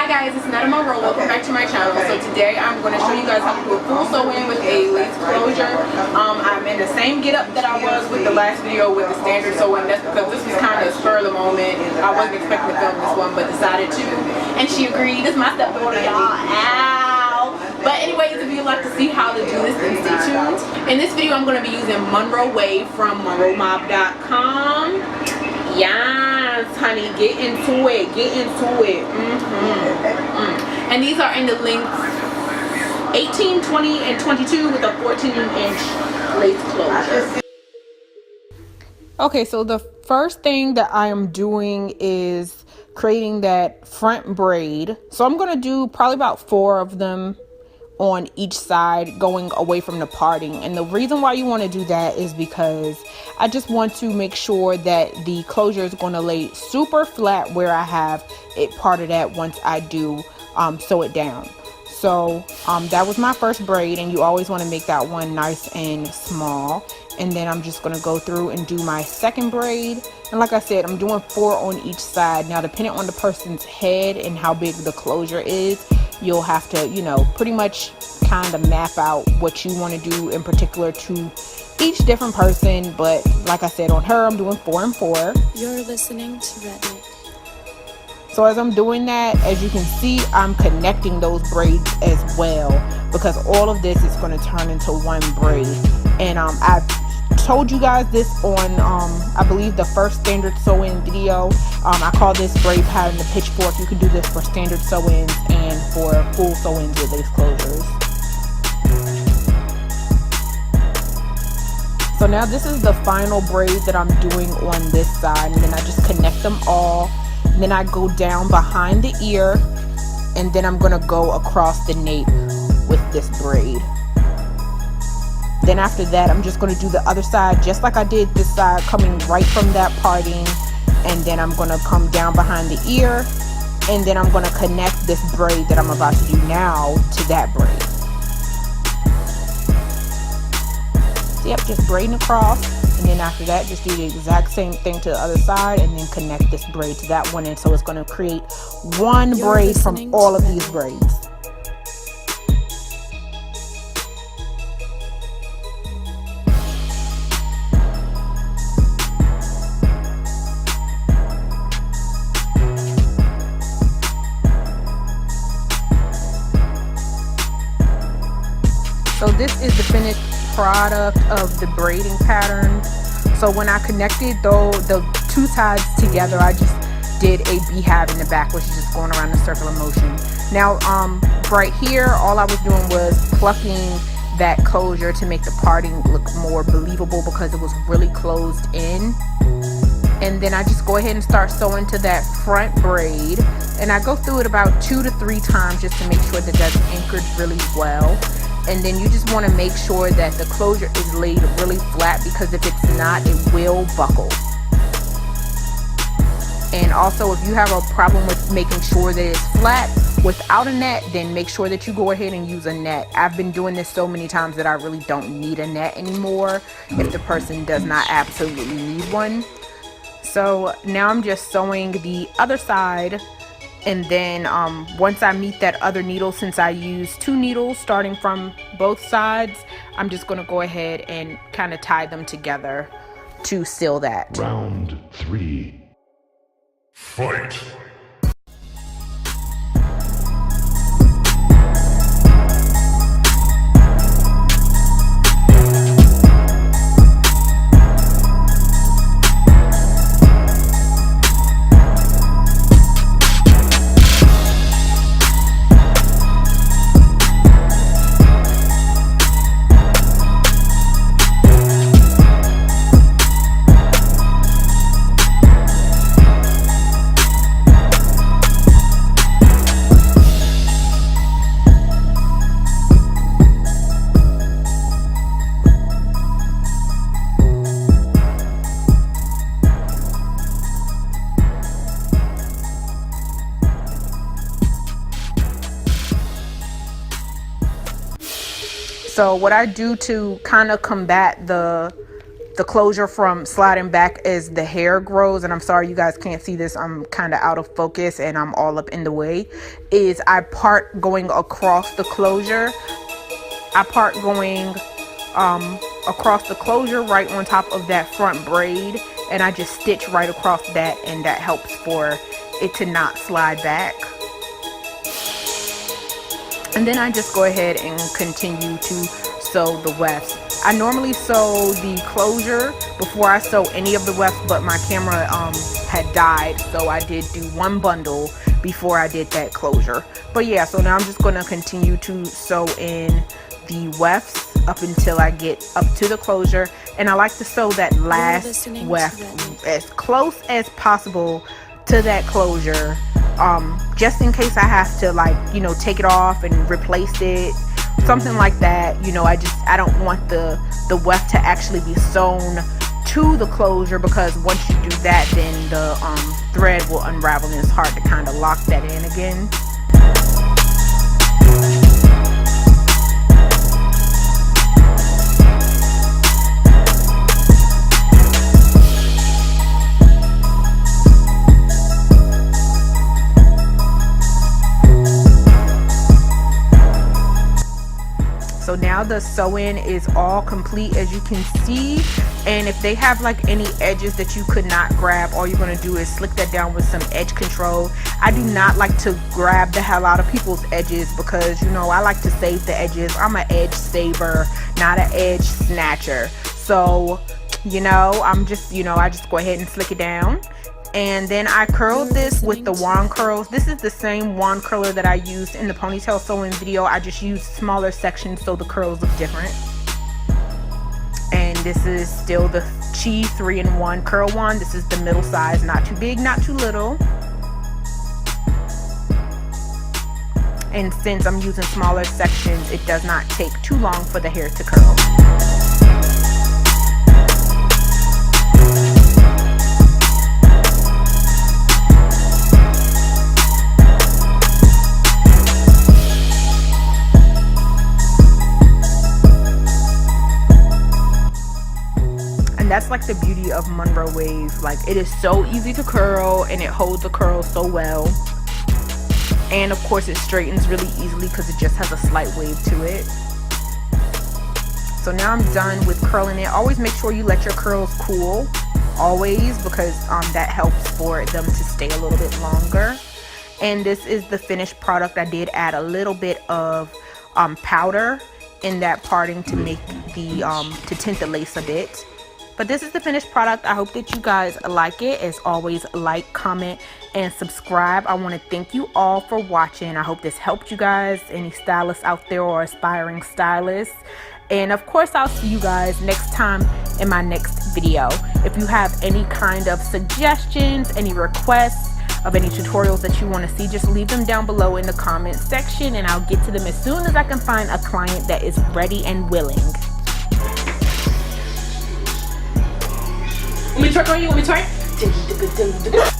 Hi guys, it's iamnettamonroe. Welcome back to my channel. So today I'm going to show you guys how to do a full sew-in with a lace closure. I'm in the same get-up that I was with the last video with the standard sew-in. That's because this was kind of a spur of the moment. I wasn't expecting to film this one, but decided to. And she agreed. This is my stepdaughter, y'all. Ow! But anyways, if you'd like to see how to do this, then stay tuned. In this video, I'm going to be using Monroe Wave from monroemob.com. Yes, honey, get into it, And these are in the lengths 18, 20, and 22 with a 14-inch lace closure. Okay, so the first thing that I am doing is creating that front braid. So I'm going to do probably about 4 of them on each side going away from the parting. And the reason why you want to do that is because I just want to make sure that the closure is going to lay super flat where I have it parted at once I do sew it down. So that was my first braid, and you always want to make that one nice and small. And then I'm just going to go through and do my second braid. And like I said, I'm doing 4 on each side. Now, depending on the person's head and how big the closure is, you'll have to, you know, pretty much kind of map out what you want to do in particular to each different person. But like I said, on her, I'm doing 4 and 4. You're listening to Redneck. So as I'm doing that, as you can see, I'm connecting those braids as well, because all of this is going to turn into one braid. And I've told you guys this on I believe the first standard sew-in video. I call this braid pattern the pitchfork. You can do this for standard sew-ins and for full sew-ins with lace closures. So now this is the final braid that I'm doing on this side, and then I just connect them all. And then I go down behind the ear, and then I'm gonna go across the nape with this braid. Then after that, I'm just going to do the other side just like I did this side, coming right from that parting. And then I'm going to come down behind the ear, and then I'm going to connect this braid that I'm about to do now to that braid. So yep, just braiding across, and then after that, just do the exact same thing to the other side, and then connect this braid to that one. And so it's going to create one braid from all of these braids. So this is the finished product of the braiding pattern. So when I connected the 2 sides together, I just did a beehive in the back, which is just going around in circular motion. Now right here, all I was doing was plucking that closure to make the parting look more believable, because it was really closed in. And then I just go ahead and start sewing to that front braid, and I go through it about 2 to 3 times just to make sure that that's anchored really well. And then you just want to make sure that the closure is laid really flat, because if it's not, it will buckle. And also, if you have a problem with making sure that it's flat without a net, then make sure that you go ahead and use a net. I've been doing this so many times that I really don't need a net anymore if the person does not absolutely need one. So now I'm just sewing the other side. And then once I meet that other needle, since I use 2 needles starting from both sides, I'm just going to go ahead and kind of tie them together to seal that. Round 3. Fight! So what I do to kind of combat the the closure from sliding back as the hair grows, and I'm sorry you guys can't see this, I'm kind of out of focus and I'm all up in the way, is I part going across the closure. I part going across the closure right on top of that front braid, and I just stitch right across that, and that helps for it to not slide back. And then I just go ahead and continue to sew the wefts. I normally sew the closure before I sew any of the wefts, but my camera had died, so I did do one bundle before I did that closure. But yeah, so now I'm just going to continue to sew in the wefts up until I get up to the closure. And I like to sew that last weft as close as possible to that closure, just in case I have to, like, you know, take it off and replace it, something like that. You know, I don't want the weft to actually be sewn to the closure, because once you do that, then the thread will unravel and it's hard to kind of lock that in again. So now the sewing is all complete, as you can see. And if they have like any edges that you could not grab, all you're going to do is slick that down with some edge control. I do not like to grab the hell out of people's edges, because, you know, I like to save the edges. I'm an edge saver, not an edge snatcher. So, you know, I'm just, you know, I just go ahead and slick it down. And then I curled this with the wand curls. This is the same wand curler that I used in the ponytail sewing video. I just used smaller sections so the curls look different. And this is still the Chi 3-in-1 curl wand. This is the middle size, not too big, not too little. And since I'm using smaller sections, it does not take too long for the hair to curl. And that's like the beauty of Monroe wave. Like, it is so easy to curl and it holds the curl so well. And of course it straightens really easily because it just has a slight wave to it. So now I'm done with curling it. Always make sure you let your curls cool, always, because that helps for them to stay a little bit longer. And this is the finished product. I did add a little bit of powder in that parting to make the to tint the lace a bit. But this is the finished product. I hope that you guys like it. As always, like, comment, and subscribe. I want to thank you all for watching. I hope this helped you guys, any stylists out there or aspiring stylists. And of course, I'll see you guys next time in my next video. If you have any kind of suggestions, any requests of any tutorials that you want to see, just leave them down below in the comment section, and I'll get to them as soon as I can find a client that is ready and willing. Want me to twerk on you? Want me to twerk?